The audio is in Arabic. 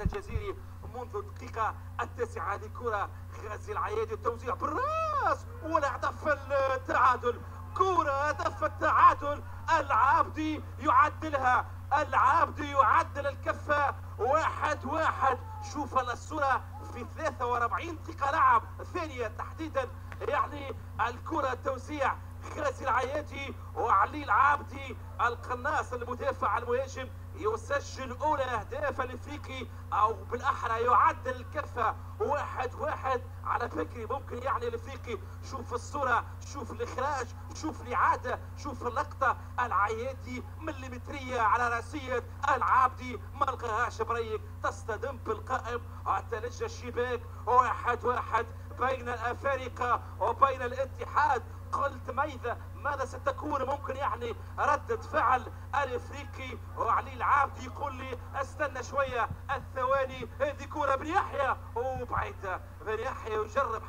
الجزيري منذ الدقيقة 9. هذه كرة غازي العيادي، التوزيع بالراس والهدف التعادل. كرة هدف التعادل، العابدي يعدلها، العابدي يعدل الكفة. 1-1. شوف الصورة في 43 دقيقة لعب ثانية تحديدا، يعني الكرة توزيع غازي العيادي وعلي العابدي القناص المدافع المهاجم يسجل اولى اهداف الافريقي، او بالاحرى يعدل الكفه. 1-1 على فكري. ممكن يعني الافريقي. شوف الصوره، شوف الاخراج، شوف الاعاده، شوف اللقطه. العيادي مليمتريه على راسيه العابدي، ما لقاهاش بريك، تصطدم بالقائم وتلج الشباك. 1-1 بين الافارقه وبين الاتحاد. قلت ماذا ستكون ممكن يعني ردة فعل الافريقي؟ وعلي العابدي يقول لي استنى شويه الثواني، هذه كوره بن يحيى وبعيده. بن يحيى يجرب